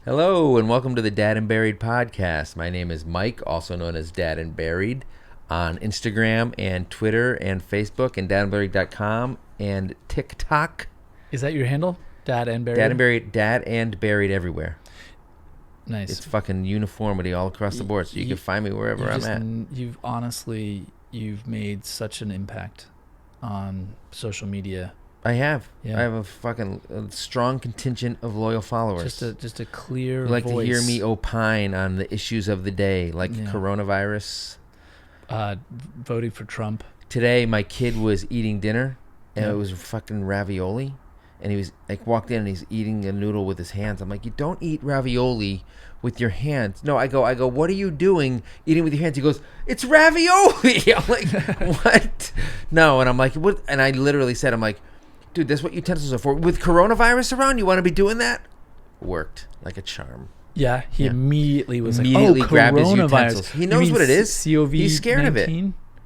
Hello, and welcome to the Dad and Buried podcast. My name is Mike, also known as Dad and Buried, on Instagram and Twitter and Facebook and dadandburied.com and TikTok. Is that your handle? Dad and Buried? Dad and Buried, Dad and Buried everywhere. Nice. It's fucking uniformity all across the board, so you can find me wherever I'm at. You've made such an impact on social media. I have. Yeah. I have a fucking strong contingent of loyal followers. Just a clear who like voice. to hear me opine on the issues of the day, like coronavirus. Voting for Trump. Today, my kid was eating dinner, and it was fucking ravioli. And he was like, walked in and he's eating a noodle with his hands. I'm like, you don't eat ravioli with your hands. No, I go, what are you doing eating with your hands? He goes, it's ravioli. I'm like, what? No. And I'm like, what? And I literally said, I'm like, dude, that's what utensils are for. With coronavirus around, you want to be doing that? Worked like a charm. Yeah, he immediately was immediately like, grabbed his coronavirus. utensils. He knows what it is. COVID-19? He's scared of it.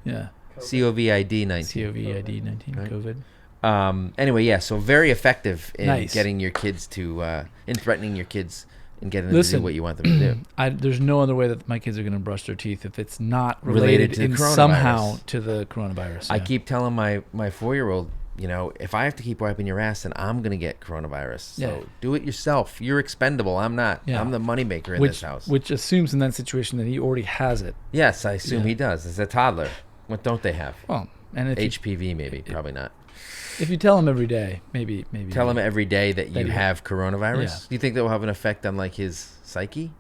Yeah. COVID-19. COVID-19, Right. COVID. Anyway, yeah, so very effective in Nice. getting your kids to, in threatening your kids and getting them to do what you want them to do. There's no other way that my kids are going to brush their teeth if it's not Related related to the in coronavirus. somehow to the coronavirus. I yeah. keep telling my 4-year-old, you know, if I have to keep wiping your ass, then I'm going to get coronavirus. So Yeah. do it yourself. You're expendable. I'm not. Yeah. I'm the moneymaker in this house. Which assumes in that situation that he already has it. Yes, I assume Yeah. he does. As a toddler. What don't they have? Well, and if HPV, maybe. Probably not. if you tell him every day, maybe Tell him every day that you That he- have coronavirus. Yeah. Do you think that will have an effect on like his psyche?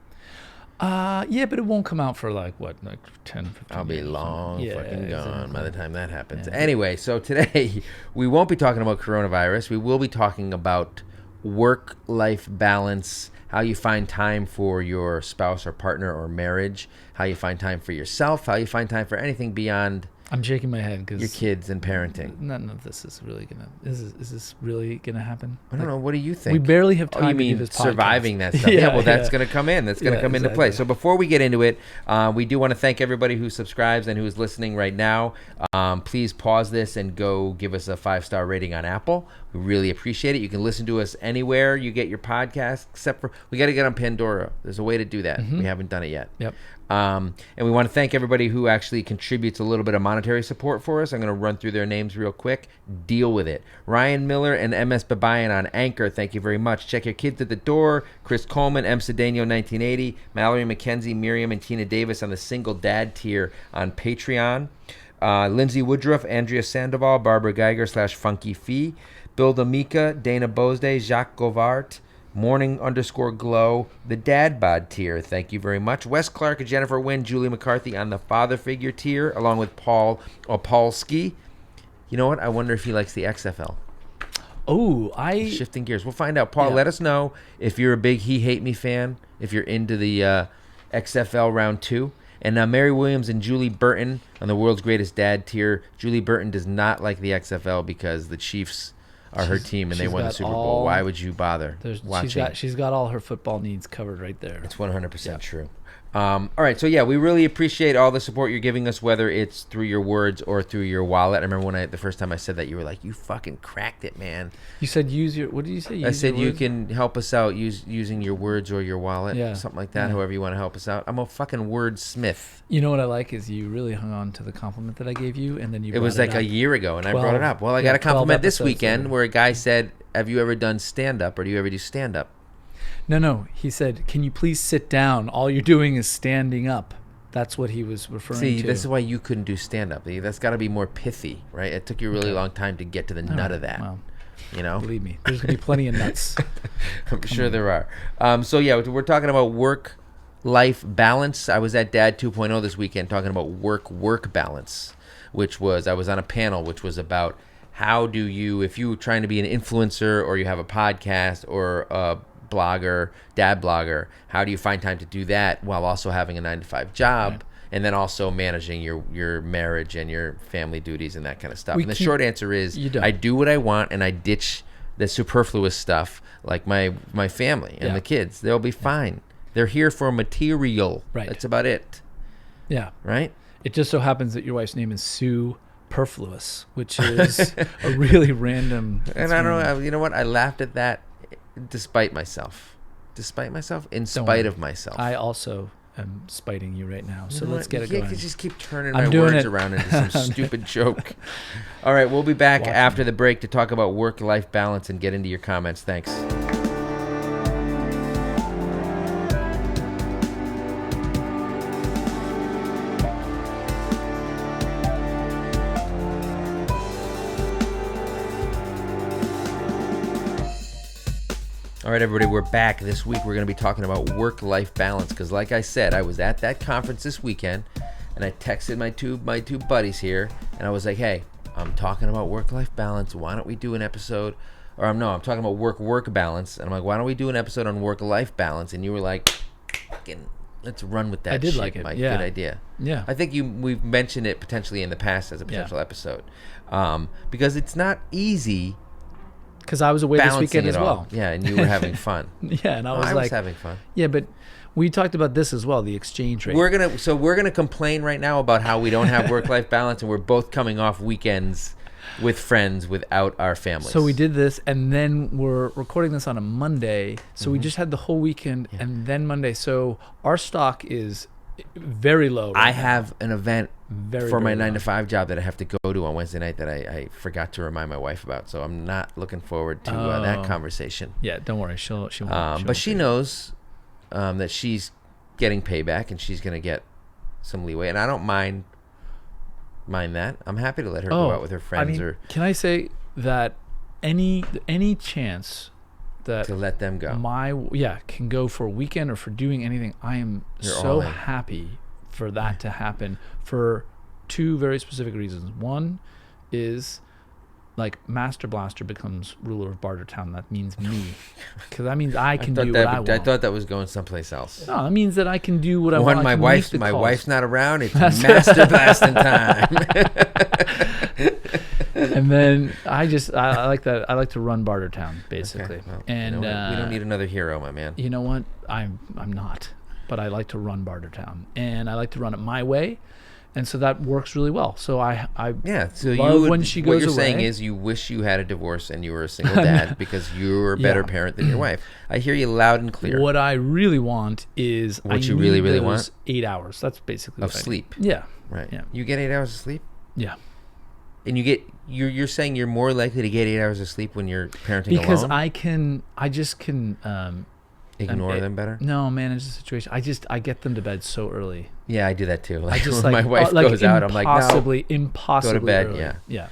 Yeah, but it won't come out for like 10, 15 I'll be years. long Yeah, fucking gone exactly. by the time that happens. Yeah. Anyway, so today we won't be talking about coronavirus. We will be talking about work-life balance, how you find time for your spouse or partner or marriage, how you find time for yourself, how you find time for anything beyond I'm shaking my head because your kids and parenting. none of this is really gonna. Is this really gonna happen? I don't know. What do you think? We barely have time Oh, you to mean do this podcast. surviving that stuff? Yeah, well, that's going to come in. That's going to Yeah, come into play. exactly. So before we get into it, we do want to thank everybody who subscribes and who is listening right now. Please pause this and go give us a 5-star rating on Apple. We really appreciate it. You can listen to us anywhere you get your podcast, except for we got to get on Pandora. There's a way to do that. We haven't done it yet. Yep. And we want to thank everybody who actually contributes a little bit of monetary support for us. I'm going to run through their names real quick. Deal with it. Ryan Miller and MS Babayan on Anchor. Thank you very much. Check Your Kids at the Door. Chris Coleman, M. Cedeno 1980. Mallory McKenzie, Miriam, and Tina Davis on the Single Dad tier on Patreon. Lindsay Woodruff, Andrea Sandoval, Barbara Geiger /Funky Fee. Bill D'Amica, Dana Bosday, Jacques Govart. Morning_glow, the Dad Bod tier. Thank you very much. Wes Clark and Jennifer Wynn, Julie McCarthy on the Father Figure tier, along with Paul Opolsky. You know what? I wonder if he likes the XFL. Oh, Shifting gears. We'll find out. Paul, Yeah. let us know if you're a big He Hate Me fan, if you're into the XFL round 2. And Mary Williams and Julie Burton on the World's Greatest Dad tier. Julie Burton does not like the XFL because the Chiefs are her team and they she's won the got Super Bowl. all- Why would you bother watching? She's got all her football needs covered right there. It's 100% true. All right, so yeah, we really appreciate all the support you're giving us, whether it's through your words or through your wallet. I remember the first time I said that, you were like, "You fucking cracked it, man." You said use your. What did you say? I said you words? can help us out using your words or your wallet, Yeah. something like that. Yeah. However you want to help us out. I'm a fucking wordsmith. You know what I like is you really hung on to the compliment that I gave you, and then you. It was brought like up. a year ago, and I 12 brought it up. Well, I yeah, got a 12 compliment this episodes weekend later. where a guy said, "Have you ever done stand up, or do you ever do stand up?" No. He said, "Can you please sit down? All you're doing is standing up." That's what he was referring See, to. this is why you couldn't do stand-up. That's got to be more pithy, right? It took you a really long time to get to the nut of that, Well, you know? believe me, there's gonna be plenty of nuts. I'm sure there are. So, yeah, we're talking about work-life balance. I was at Dad 2.0 this weekend talking about work balance, which was, I was on a panel which was about how do you, if you're trying to be an influencer or you have a podcast or a blogger, dad blogger, how do you find time to do that while also having a 9-to-5 job? Right. And then also managing your marriage and your family duties and that kind of stuff. We And the keep- short answer is You don't. I do what I want and I ditch the superfluous stuff like my family and Yeah. the kids. They'll be fine. They're here for material. Right. That's about it. Yeah. Right? It just so happens that your wife's name is Sue Perfluous, which is a really random. And I don't know. You know what? I laughed at that despite myself. despite myself, in Don't spite worry. of myself. I also am spiting you right now. So You know let's what? get it You going. can't just keep turning I'm my doing words it. around into some stupid joke. All right, we'll be back Watch after me. the break to talk about work-life balance and get into your comments. Thanks. All right, everybody, we're back. This week we're going to be talking about work-life balance because, like I said, I was at that conference this weekend, and I texted my two buddies here, and I was like, hey, I'm talking about work-life balance. Why don't we do an episode? Or I'm talking about work balance. And I'm like, why don't we do an episode on work-life balance? And you were like, fucking, let's run with that I did shit, like it, Mike. yeah. Good idea. Yeah. I think we've mentioned it potentially in the past as a potential episode because it's not easy Because I was away this balancing weekend it as all. well. Yeah, and you were having fun. Yeah, and I Oh, was I like, was having fun. yeah, but we talked about this as well, the exchange rate. We're gonna complain right now about how we don't have work-life balance, and we're both coming off weekends with friends without our families. So we did this, and then we're recording this on a Monday. So we just had the whole weekend, and then Monday. So our stock is very low. I right now. have an event Very, for my very low. 9-to-5 job that I have to go to on Wednesday night that I forgot to remind my wife about. So I'm not looking forward to that Oh. conversation. Yeah, don't worry. She won't. But she knows that she's getting payback and she's gonna get some leeway, and I don't mind that. I'm happy to let her go out with her friends or can I say that any chance that to let them go. can go for a weekend or for doing anything, I am You're all so in. happy for that to happen for two very specific reasons. One is like Master Blaster becomes ruler of Bartertown. That means me, because that means I can do what I want. I thought that was going someplace else. No, that means that I can do what I want. I My can wife's make the calls. wife's not around. It's Master Blasting time. And then I like that. I like to run Bartertown basically. Okay, well, and you know what? We don't need another hero, my man. You know what? I'm not, but I like to run Bartertown, and I like to run it my way, and so that works really well. So I Yeah, so love when she what goes you're away. saying is you wish you had a divorce and you were a single dad because you were a better Yeah. parent than your wife. I hear you loud and clear. What I really want is What I you really, need really those want? 8 hours. That's basically Of what I need. sleep. Yeah, Right. Yeah. You get 8 hours of sleep? yeah. And you're saying you're more likely to get 8 hours of sleep when you're parenting Because alone? I just can Ignore them better? no manage the situation. I get them to bed so early. Yeah, I do that too. I Like just when like my wife like goes out, I'm like, no. impossibly bed, early. yeah. Yeah.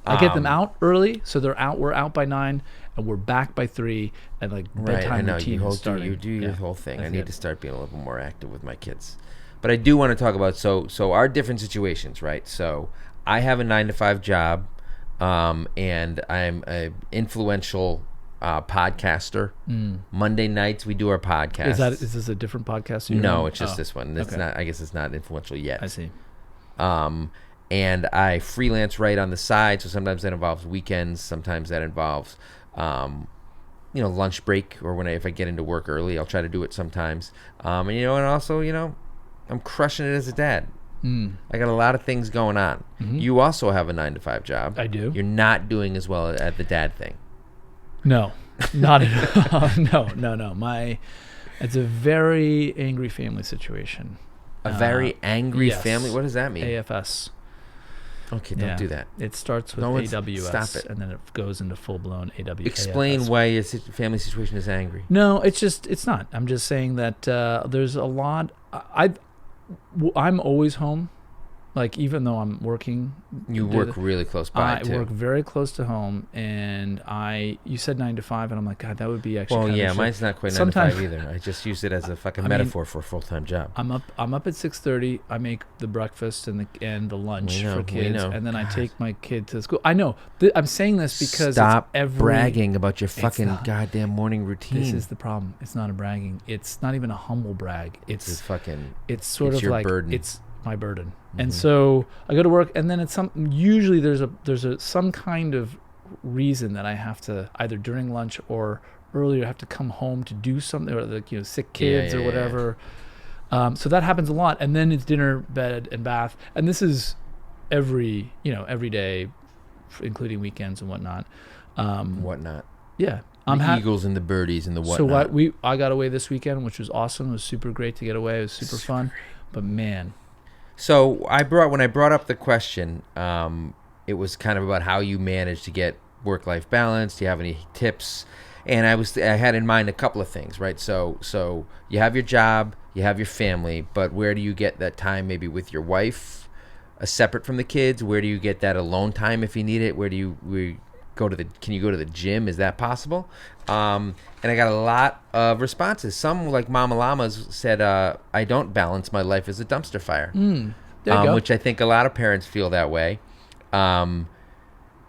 I get them Um, out early, so they're out. We're out by 9, and we're back by 3, and like Right, I bedtime know. routine is starting. You do your Yeah. whole thing. I That's need it. to start being a little more active with my kids. But I do want to talk about so our different situations, right? So I have a 9-to-5 job, and I'm a influential podcaster. Monday nights we do our podcast. Is this a different podcast? you're No, on? it's just Oh, this one. It's okay. not. I guess it's not influential yet. I see. And I freelance write on the side, so sometimes that involves weekends, sometimes that involves, lunch break, or if I get into work early, I'll try to do it sometimes. And also, I'm crushing it as a dad. I got a lot of things going on. You also have a 9-to-5 job. I do. You're not doing as well at the dad thing. No, not at all. No. It's a very angry family situation. A very angry yes. family. What does that mean? AFS. Okay, don't Yeah. do that. It starts with No, it's- AWS, stop it. and then it goes into full blown AWS. Explain why your family situation is angry. No, it's not. I'm just saying that there's a lot. I'm always home, like even though I'm working. You do work the- really close by, I too. work very close to home, and you said 9 to 5, and I'm like, God, that would be actually. Well, kind of yeah, shit. mine's not quite 9 Sometimes- to 5 either. I just use it as a fucking I mean, metaphor for a full-time job. I'm up at 6:30. I make the breakfast and the lunch We know, for we kids, know. and then I take my kid to school. I know. I'm saying this because Stop it's every, bragging about your fucking not. goddamn morning routine. This is the problem. It's not a bragging. It's not even a humble brag. It's It's fucking. it's sort it's of your like burden. it's my burden. And so I go to work, and then usually there's some kind of reason that I have to either during lunch or earlier have to come home to do something, or like sick kids yeah, or yeah. whatever. So that happens a lot, and then it's dinner, bed, and bath, and this is every day, including weekends and whatnot. Whatnot. Yeah, The eagles and the birdies and the whatnot. So I got away this weekend, which was awesome. It was super great to get away. It was super fun. But man. So when I brought up the question, it was kind of about how you manage to get work-life balance. Do you have any tips? And I had in mind a couple of things, right? So you have your job, you have your family, but where do you get that time maybe with your wife, separate from the kids? Where do you get that alone time if you need it? Can you go to the gym? Is that possible? And I got a lot of responses. Some, like Mama Llamas, said, I don't balance my life as a dumpster fire. There you go. Which I think a lot of parents feel that way.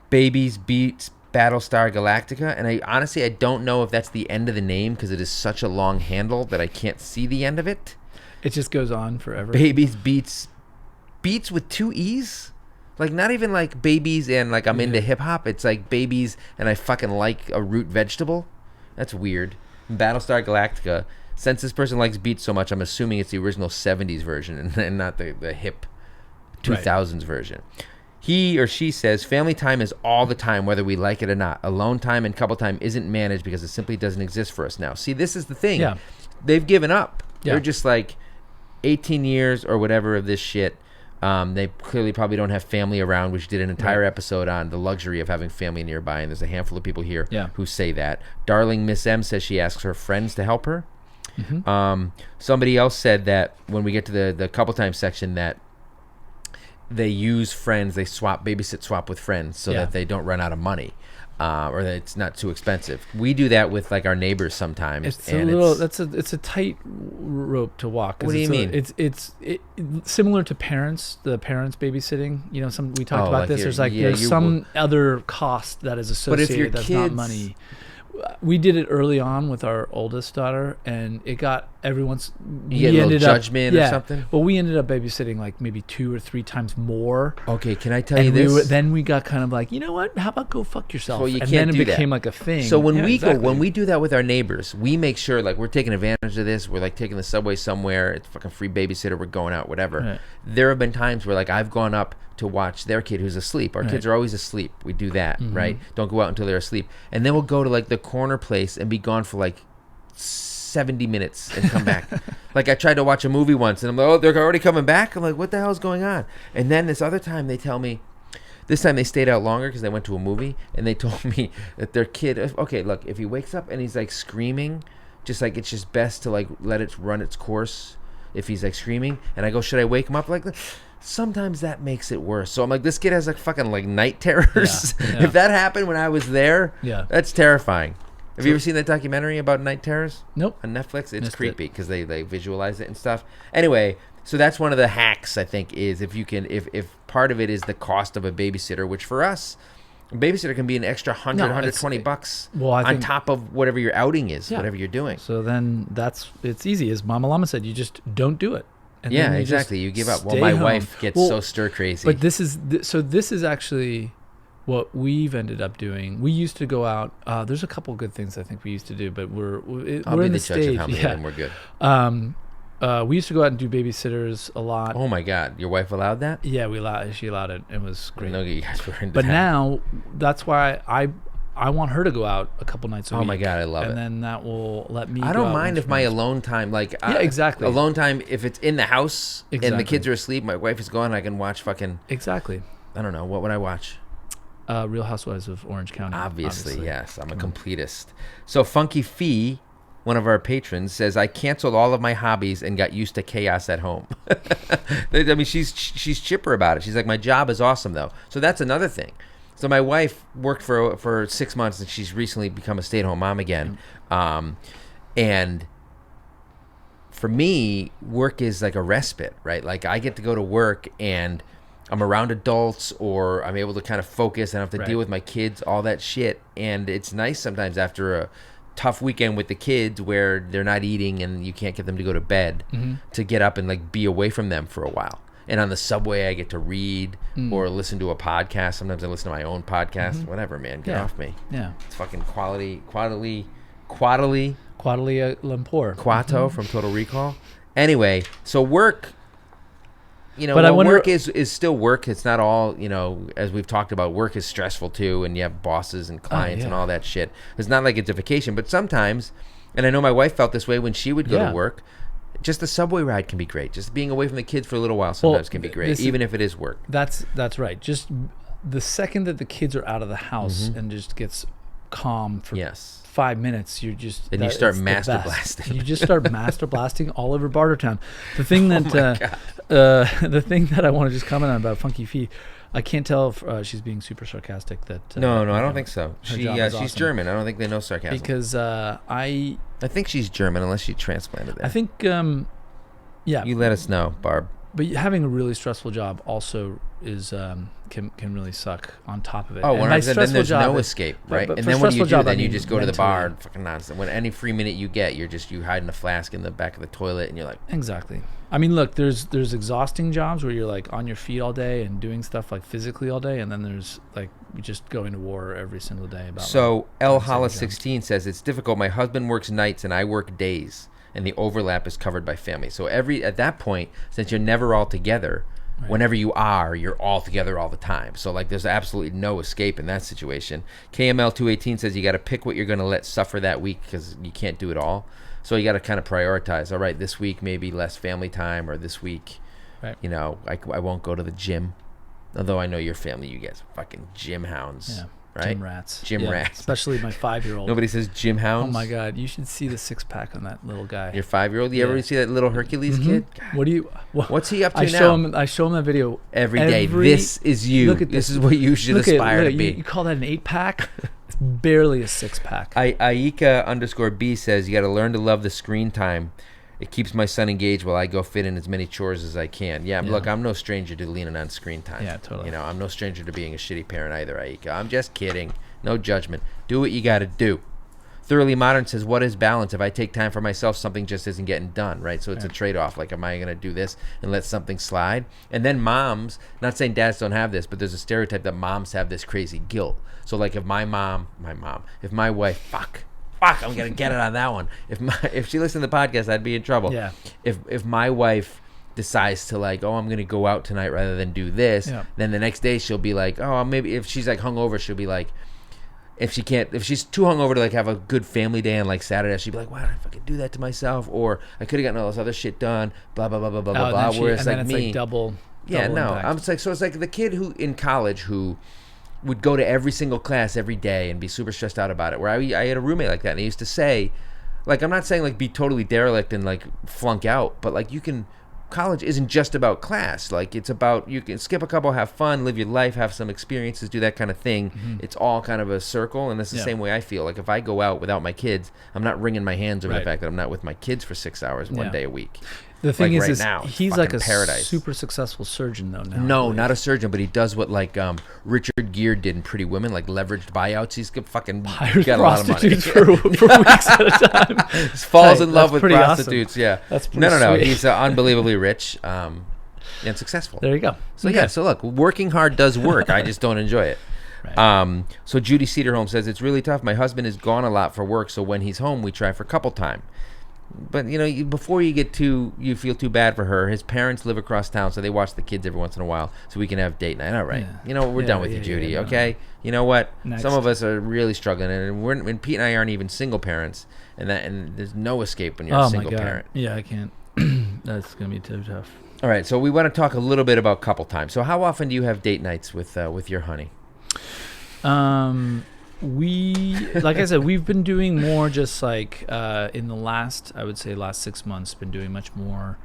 Babies beats Battlestar Galactica, and I don't know if that's the end of the name because it is such a long handle that I can't see the end of it. It just goes on forever. Babies beats with 2 E's? Like, not even like babies and like I'm into hip hop. It's like babies and I fucking like a root vegetable. That's weird. Battlestar Galactica, since this person likes beats so much, I'm assuming it's the original 70s version and not the hip 2000s version. He or she says family time is all the time, whether we like it or not. Alone time and couple time isn't managed because it simply doesn't exist for us now. See, this is the thing. Yeah. They've given up. Yeah. They're just like 18 years or whatever of this shit. They clearly probably don't have family around, which did an entire episode on the luxury of having family nearby. And there's a handful of people here who say that. Darling Miss M says she asks her friends to help her. Mm-hmm. Somebody else said that when we get to the couple time section that they use friends, they babysit swap with friends so that they don't run out of money, or that it's not too expensive. We do that with like our neighbors sometimes. It's a tight rope to walk. What do you mean? It's similar to the parents babysitting. You know, we talked about this. There's some other cost that is associated that's not money. We did it early on with our oldest daughter, and it got everyone's. You get a little judgment or something? Well, we ended up babysitting like maybe 2 or 3 times more. Okay, can I tell you this? Then we got kind of like, you know what? How about go fuck yourself? Well, you and can't then do it became that. like a thing. So when we do that with our neighbors, we make sure like we're taking advantage of this. We're like taking the subway somewhere. It's fucking free babysitter. We're going out, whatever. Right. There have been times where like I've gone up to watch their kid who's asleep. Our kids are always asleep. We do that, right? Don't go out until they're asleep. And then we'll go to like the corner place and be gone for like 70 minutes and come back. Like I tried to watch a movie once and I'm like, oh, they're already coming back? I'm like, what the hell is going on? And then this other time they tell me, this time they stayed out longer because they went to a movie, and they told me that their kid, okay, look, if he wakes up and he's like screaming, just like it's just best to like let it run its course if he's like screaming. And I go, should I wake him up? Like, sometimes that makes it worse. So I'm like, this kid has like fucking like night terrors. Yeah. If that happened when I was there, that's terrifying. Have you ever seen that documentary about night terrors? Nope. On Netflix? It's creepy because they visualize it and stuff. Anyway, so that's one of the hacks, I think, is if part of it is the cost of a babysitter, which for us, a babysitter can be an extra $120 on top of whatever your outing is, whatever you're doing. So then it's easy. As Mama Llama said, you just don't do it. And exactly. You give up. Well, my wife gets so stir crazy. But this is actually what we've ended up doing. We used to go out. There's a couple good things I think we used to do, but we're in the stage. Of how many of them were good. We used to go out and do babysitters a lot. Oh my God, your wife allowed that? Yeah, she allowed it. It was great. No, you guys were into but that. now that's why I want her to go out a couple nights a week. Oh my God, I love it. And then that will let me. I don't mind if my alone time, exactly. Alone time, if it's in the house and the kids are asleep, my wife is gone, I can watch fucking. Exactly. I don't know. What would I watch? Real Housewives of Orange County. Obviously. Yes. I'm a completist. So Funky Fee, one of our patrons, says, I canceled all of my hobbies and got used to chaos at home. I mean, she's chipper about it. She's like, my job is awesome, though. So that's another thing. So my wife worked for 6 months, and she's recently become a stay-at-home mom again. And for me, work is like a respite, right? Like I get to go to work and I'm around adults, or I'm able to kind of focus and I have to deal with my kids, all that shit. And it's nice sometimes after a tough weekend with the kids where they're not eating and you can't get them to go to bed to get up and like be away from them for a while. And on the subway, I get to read or listen to a podcast. Sometimes I listen to my own podcast. Whatever, man. Get off me. Yeah. It's fucking Quattlely Lumpur. Quato from Total Recall. Anyway, so work you know, But I while wonder- work is still work. It's not all, you know, as we've talked about, work is stressful too, and you have bosses and clients and yeah. all that shit. It's not like it's a vacation, but sometimes, and I know my wife felt this way when she would go Yeah. to work, just a subway ride can be great. Just being away from the kids for a little while sometimes can be great, this is- even if it is work. That's right. Just the second that the kids are out of the house and just gets calm for Yes. 5 minutes, you're just Then you start it's the master best. blasting. You just start master blasting all over Bartertown. The thing that God. the thing that I want to just comment on about Funky Fee, I can't tell if she's being super sarcastic. That No, I you don't know, think so. her She's job is awesome. German. I don't think they know sarcasm. Because I think she's German unless she transplanted there. think yeah, You let us know, Barb. but having a really stressful job also is can really suck on top of it. Oh, And 100%. by Then stressful there's job no is- escape, but- right? but And for then when you stressful do, job, I then you mean just go to the bar mentally. and fucking nonsense. When any free minute you get, you're hiding a flask in the back of the toilet, and you're like, Exactly. I mean, look, there's exhausting jobs where you're like on your feet all day and doing stuff like physically all day, and then there's like just going to war every single day about. So El like, Hala same job. 16 says it's difficult. My husband works nights and I work days, and the overlap is covered by family. So at that point, since you're never all together, Right. whenever you are, you're all together all the time. So like, there's absolutely no escape in that situation. KML 218 says you got to pick what you're going to let suffer that week because you can't do it all. So you got to kind of prioritize. All right, this week maybe less family time, or this week, Right. you know, I won't go to the gym. Although I know your family, you guys are fucking gym hounds. Yeah. Right? Gym rats. Gym Yeah, rats. Especially my 5-year-old. Nobody says gym Oh hounds. my God! You should see the 6-pack on that little guy. Your 5-year-old. You Yeah. ever see that little Hercules kid? God, What do you? what's he up to I now? show him that video Every day. This is you. Look at This is what you should aspire to be. You call that an 8-pack? It's barely a 6-pack. Aika_B says you got to learn to love the screen time. It keeps my son engaged while I go fit in as many chores as I can. Yeah, Yeah. look, I'm no stranger to leaning on screen time. Yeah, totally. You know, I'm no stranger to being a shitty parent either, Aika. I'm just kidding. No judgment. Do what you got to do. Thoroughly Modern says, what is balance? If I take time for myself, something just isn't getting done, right? So it's a trade-off. Like, am I going to do this and let something slide? And then moms, not saying dads don't have this, but there's a stereotype that moms have this crazy guilt. So, like, if my wife, fuck, I'm going to get it on that one. If she listened to the podcast, I'd be in trouble. Yeah. If my wife decides to like, oh, I'm going to go out tonight rather than do this, Yeah. then the next day she'll be like, oh, maybe if she's like hungover, she'll be like, if she's too hungover to like have a good family day on like Saturday, she'd be like, why did I fucking do that to myself? Or I could have gotten all this other shit done, blah, blah, blah, blah, blah, Oh, blah. and Whereas then like it's me, like double. yeah, double no, impact. I'm just like, so it's like the kid who in college who would go to every single class every day and be super stressed out about it. Where I had a roommate like that, and he used to say, like, I'm not saying like be totally derelict and like flunk out, but like college isn't just about class. Like, it's about, you can skip a couple, have fun, live your life, have some experiences, do that kind of thing. It's all kind of a circle, and it's the Yeah. same way I feel. Like, if I go out without my kids, I'm not wringing my hands over the Right. fact that I'm not with my kids for 6 hours one Yeah. day a week. The thing like is, right now, it's he's like a fucking paradise. super successful surgeon, though. Now, I No, believe. not a surgeon, but he does what like Richard Gere did in Pretty Women, like leveraged buyouts. He's fucking Hires got a lot of money. prostitutes for weeks at a time. He falls Hey, in love that's with pretty awesome. prostitutes. Yeah, That's no. pretty sweet. He's unbelievably rich and successful. There you go. So yeah, so look, working hard does work. I just don't enjoy it. Right. So Judy Cedarholm says it's really tough. My husband is gone a lot for work, so when he's home, we try for couple time. But you know, before you feel too bad for her. His parents live across town, so they watch the kids every once in a while, so we can have date night. All right, Yeah. you know, we're Yeah, done with yeah, you, Judy. yeah, no. Okay, you know what? Next. Some of us are really struggling, and Pete and I aren't even single parents, and there's no escape when you're a Oh single my God. parent. Yeah, I can't. That's gonna be too tough. All right, so we want to talk a little bit about couple time. So how often do you have date nights with your honey? We, like I said, we've been doing more just like in the last 6 months, been doing much more.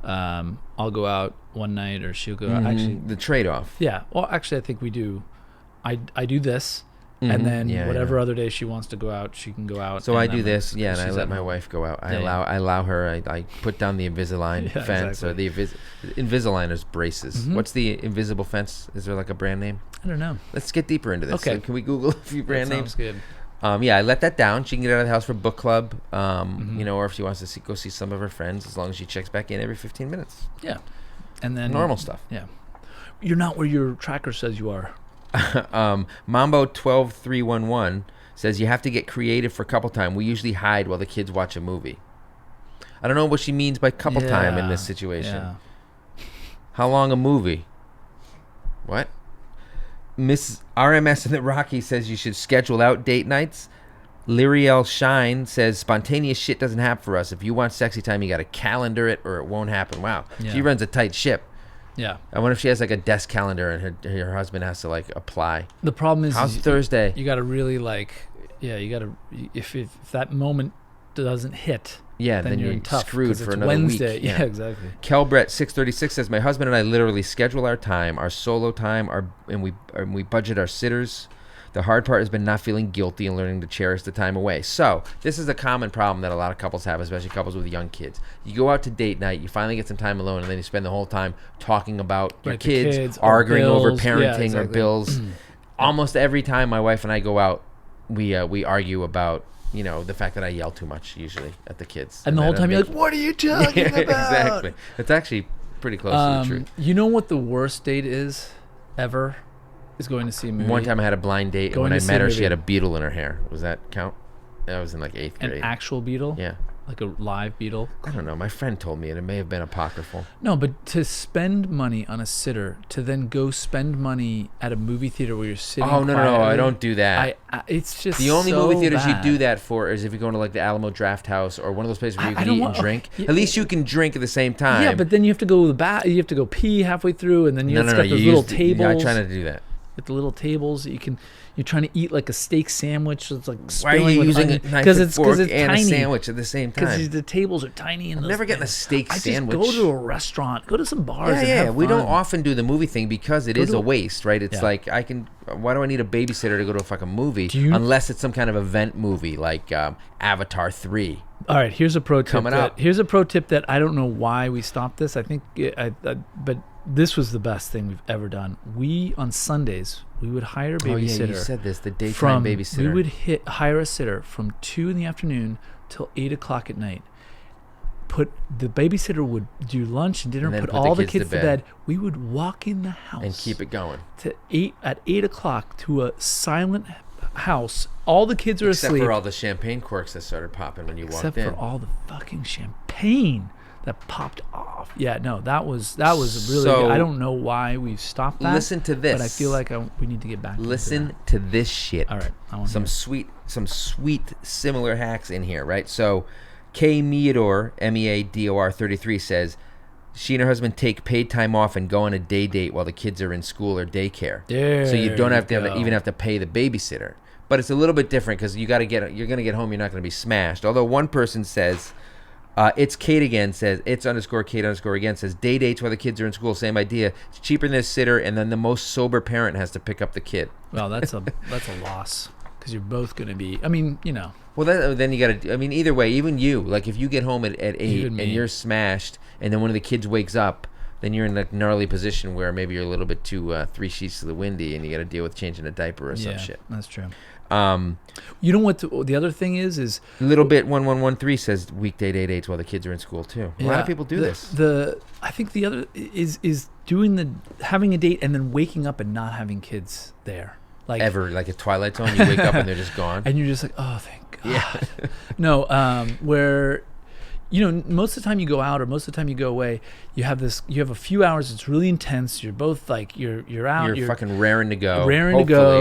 I'll go out one night or she'll go out. Actually, The trade-off. yeah. Well, actually, I think we do. I do this, Mhm. and then Yeah, whatever yeah. other day she wants to go out, she can go out. So I and do I'm this, like, yeah, and I she's let at my home. wife go out. I Yeah, allow her. I put down the Invisalign Yeah, fence or the Invisalign is braces. Mhm. What's the invisible fence? Is there like a brand name? I don't know. Let's get deeper into this. Okay. So can we Google a few brand That names? sounds good. Yeah, I let that down. She can get out of the house for book club. Mm-hmm. You know, or if she wants to go see some of her friends, as long as she checks back in every 15 minutes. Yeah, and then Normal stuff. Yeah, you're not where your tracker says you are. Mambo 12311 says you have to get creative for couple time. We usually hide while the kids watch a movie. I don't know what she means by couple time in this situation. Yeah. How long a movie? What? Miss RMS in the Rocky says you should schedule out date nights. Lyriel Shine says spontaneous shit doesn't happen for us. If you want sexy time, you got to calendar it or it won't happen. Wow. Yeah. She runs a tight ship. Yeah. I wonder if she has like a desk calendar and her husband has to like apply. The problem is, How's Thursday? You got to really you got to, if that moment doesn't hit, then you're you're tough screwed for another Wednesday. week. Yeah, exactly. Kelbrett 636 says my husband and I literally schedule our time, our solo time, and we budget our sitters. The hard part has been not feeling guilty and learning to cherish the time away. So this is a common problem that a lot of couples have, especially couples with young kids. You go out to date night, you finally get some time alone, and then you spend the whole time talking about your kids, arguing over parenting or bills. Almost every time my wife and I go out, we argue about the fact that I yell too much usually at the kids. And the whole time you're like, what are you talking about? Exactly. It's actually pretty close to the truth. You know what the worst date is ever? Is going to see a movie. One time I had a blind date, and when I met her, she had a beetle in her hair. Was that count? That was in like 8th grade. An actual beetle? Yeah. Like a live beetle? I don't know. My friend told me, and it may have been apocryphal. No, but to spend money on a sitter, to then go spend money at a movie theater where you're sitting no, I don't do that. It's just the only so movie theaters bad. you do that for is if you're going to like the Alamo Draft House or one of those places where you can eat and drink. Okay. At least you can drink at the same time. Yeah, but then you have to go to the you have to go pee halfway through, and then you got those little tables. I try not to do that. With the little tables that you're trying to eat like a steak sandwich. So it's like why are you using a knife and fork and tiny. A sandwich at the same time? Because the tables are tiny. I'm never getting a steak sandwich. Just go to a restaurant. Go to some bars. Yeah. Have We fun. don't often do the movie thing because it is a waste, right? It's like why do I need a babysitter to go to a fucking movie unless it's some kind of event movie like Avatar 3? All right, here's a pro tip. Coming up. Here's a pro tip that I don't know why we stopped this. I think, but this was the best thing we've ever done. On Sundays, we would hire a babysitter. Oh yeah, you said this. The daytime babysitter. We would hire a sitter from 2 in the afternoon till 8 o'clock at night. The babysitter would do lunch and dinner, and put put all the the kids to bed. We would walk in the house and keep it going at 8 o'clock to a silent house. All the kids are asleep. Except for all the champagne corks that started popping when you walked in. Except for all the fucking champagne that popped off. Yeah, no, that was really good. I don't know why we've stopped that. Listen to this. But I feel like we need to get back Listen to this shit. All right. I want some sweet similar hacks in here, right? So Kay Meador, Meador 33 says she and her husband take paid time off and go on a day date while the kids are in school or daycare. So you don't have to even have to pay the babysitter. But it's a little bit different because you're going to get home, you're not going to be smashed. Although one person says, it's Kate again, says, it's _Kate_ again, says, day dates while the kids are in school, same idea. It's cheaper than a sitter, and then the most sober parent has to pick up the kid. Well, that's a loss because you're both going to be, Well, then you got to, either way, even you, like if you get home at 8 and you're smashed, and then one of the kids wakes up, then you're in a gnarly position where maybe you're a little bit too 3 sheets to the windy, and you got to deal with changing a diaper or some shit. That's true. You know what the other thing is little bit 1113 says weekday day dates while the kids are in school too. A lot of people do this. I think the other is doing having a date and then waking up and not having kids there. Like a Twilight Zone, you wake up and they're just gone. And you're just like, oh, thank God. Yeah. No, where most of the time you go out or most of the time you go away, you have a few hours. It's really intense. You're both like you're out. You're fucking raring to go.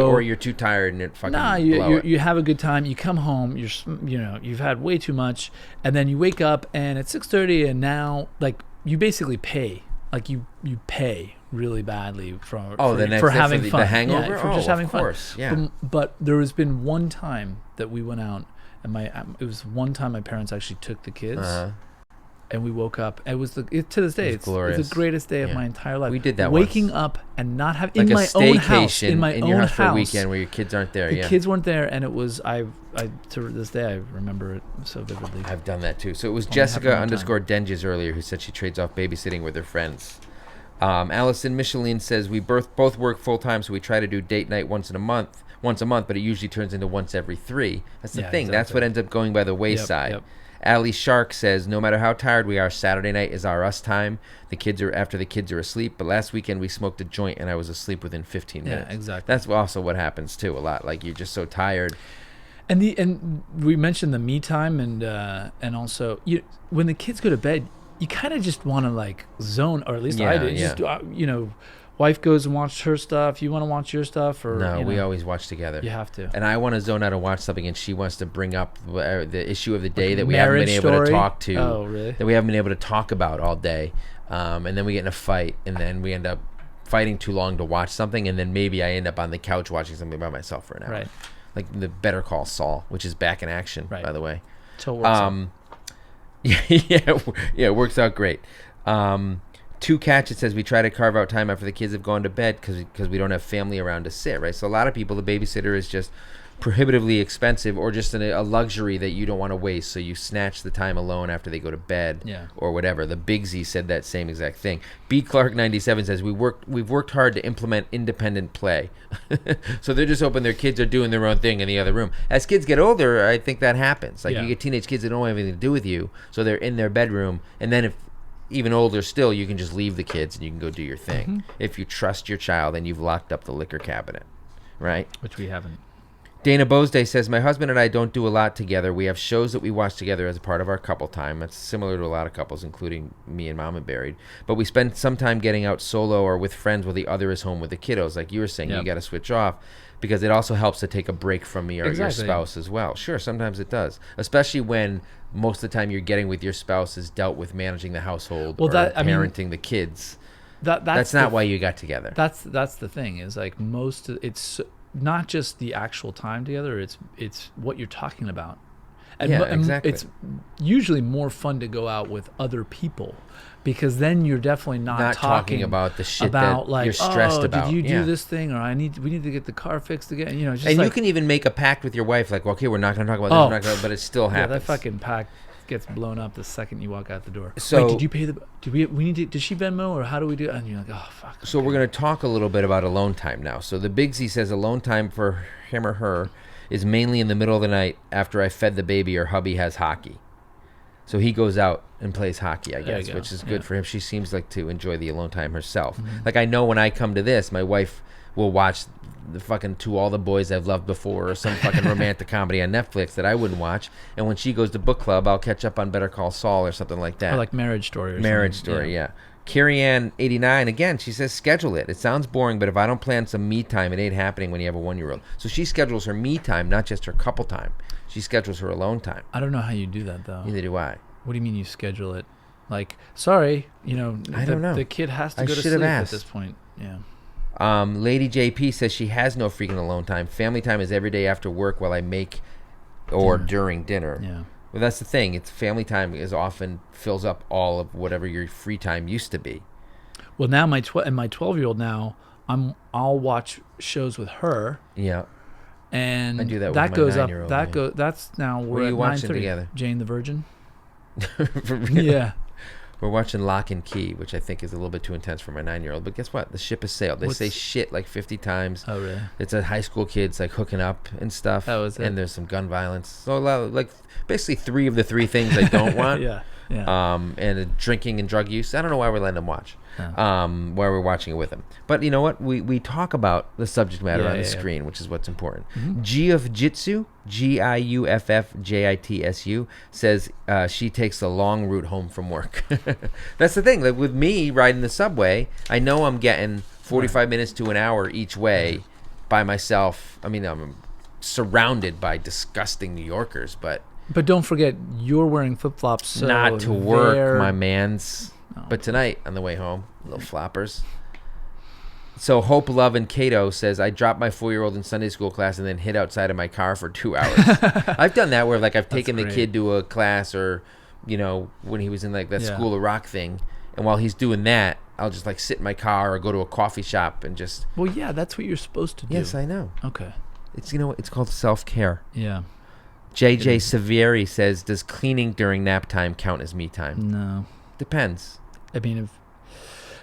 Or you're too tired and it fucking. Nah, you have a good time. You come home. You've had way too much, and then you wake up and it's 6:30, and now like you basically pay. Like you pay really badly for having fun. The hangover, for just having fun. Of course, yeah. But there has been one time that we went out. And it was one time my parents actually took the kids, and we woke up. It was to this day, it's glorious. It's the greatest day of my entire life. We did that waking up and not having in my own house, in your house for a weekend where your kids aren't there. The kids weren't there, and it was I to this day I remember it so vividly. I've done that too. So it was Jessica _Denges earlier who said she trades off babysitting with her friends. Allison Micheline says we both work full time, so we try to do date night once a month, but it usually turns into once every 3. That's the thing. Exactly. That's what ends up going by the wayside. Yep. Ali Shark says, no matter how tired we are, Saturday night is our us time. After the kids are asleep. But last weekend we smoked a joint and I was asleep within 15 minutes. Yeah, exactly. That's also what happens too a lot. Like you're just so tired. And we mentioned the me time and also when the kids go to bed, you kind of just want to like zone, or at least I Yeah, did. yeah. Just wife goes and watches her stuff. You want to watch your stuff, or No, you we know, always watch together. you have to. And I want to zone out and watch something, and she wants to bring up the issue of the day Like that we haven't been Marriage able to Story? talk to. Oh, really? That we haven't been able to talk about all day. And then we get in a fight, and then we end up fighting too long to watch something, and then maybe I end up on the couch watching something by myself for an hour. Right. Like the Better Call Saul, which is back in action, Right. by the way. So it works out. Yeah, it works out great. Two Catch, it says we try to carve out time after the kids have gone to bed because we don't have family around to sit, right? So a lot of people, the babysitter is just prohibitively expensive, or just a luxury that you don't want to waste, so you snatch the time alone after they go to bed. Yeah. Or whatever. The Big Z said that same exact thing. B Clark 97 says we've worked hard to implement independent play. So they're just hoping their kids are doing their own thing in the other room. As kids get older, I think that happens. Like Yeah. you get teenage kids that don't have anything to do with you, so they're in their bedroom, and then if even older still, you can just leave the kids and you can go do your thing. Mm-hmm. If you trust your child and you've locked up the liquor cabinet, right? Which we haven't. Dana Bosday says, my husband and I don't do a lot together. We have shows that we watch together as a part of our couple time. That's similar to a lot of couples, including me and Mama Buried. But we spend some time getting out solo or with friends while the other is home with the kiddos. Like you were saying, Yep. you got to switch off because it also helps to take a break from your Exactly. spouse as well. Sure, sometimes it does, especially when most of the time you're getting with your spouse is dealt with managing the household or parenting the kids. That's not why you got together. That's the thing, is like it's not just the actual time together, it's what you're talking about. And, Yeah, and exactly. it's usually more fun to go out with other people, because then you're definitely not talking about the shit about that like, you're stressed about. did you do Yeah. this thing, or we need to get the car fixed again, just And like, you can even make a pact with your wife, like, okay, we're not going to talk about this, Oh, we're not gonna, but it still yeah, happens. that fucking pack gets blown up the second you walk out the door. So- wait, did you pay we need to, did she Venmo, or how do we do it? And you're like, oh fuck. So we're going to talk a little bit about alone time now. So the Big Z says alone time for him or her is mainly in the middle of the night after I fed the baby or hubby has hockey. So he goes out and plays hockey, I There you guess, go. which is good Yeah. for him. She seems like to enjoy the alone time herself. Mm-hmm. Like I know when I come to this, my wife will watch the fucking To All the Boys I've Loved Before or some fucking romantic comedy on Netflix that I wouldn't watch. And when she goes to book club, I'll catch up on Better Call Saul or something like that. Or like Marriage Story or Marriage something. Story, yeah. Carrie Ann 89, again, she says schedule it. It sounds boring, but if I don't plan some me time, it ain't happening when you have a 1-year-old. So she schedules her me time, not just her couple time. She schedules her alone time. I don't know how you do that though. Neither do I. What do you mean you schedule it? Like, sorry, I don't know. The kid has to I go to should have sleep asked. at this point. Yeah. Lady JP says she has no freaking alone time. Family time is every day after work while I make or during dinner. Yeah. Well, that's the thing. It's family time is often fills up all of whatever your free time used to be. Well, now my 12-year-old now, I'll watch shows with her, Yeah. and I do that with that my goes up. 9-year-old, That yeah. goes. That's now What we're are at you watching 9:30. together? Jane the Virgin. For real. Yeah. We're watching Lock and Key, which I think is a little bit too intense for my 9-year-old. But guess what? The ship has sailed. They say What's- shit like 50 times. Oh really? It's a high school kids like hooking up and stuff. Oh, is it? And there's some gun violence. So like basically 3 of the 3 things I don't want. Yeah. Yeah. And drinking and drug use. I don't know why we're letting them watch. Yeah. Why we're watching it with them. But you know what? We talk about the subject matter Yeah, on the yeah, yeah. screen, which is what's important. Mhm. Giuffjitsu, Giuffjitsu, says she takes a long route home from work. That's the thing. Like with me riding the subway, I know I'm getting 45 minutes to an hour each way by myself. I mean, I'm surrounded by disgusting New Yorkers, but But don't forget, you're wearing flip flops. So not to work, they're- my mans. No. But tonight on the way home, little floppers. So Hope, Love, and Cato says, I dropped my 4-year-old in Sunday school class and then hid outside of my car for 2 hours. I've done that where like I've taken the great. kid to a class or, when he was in like that Yeah. School of Rock thing. And while he's doing that, I'll just like sit in my car or go to a coffee shop and just. Well, yeah, that's what you're supposed to do. Yes, I know. Okay. It's it's called self-care. Yeah. JJ Savieri says, does cleaning during nap time count as me time? No. Depends. I mean,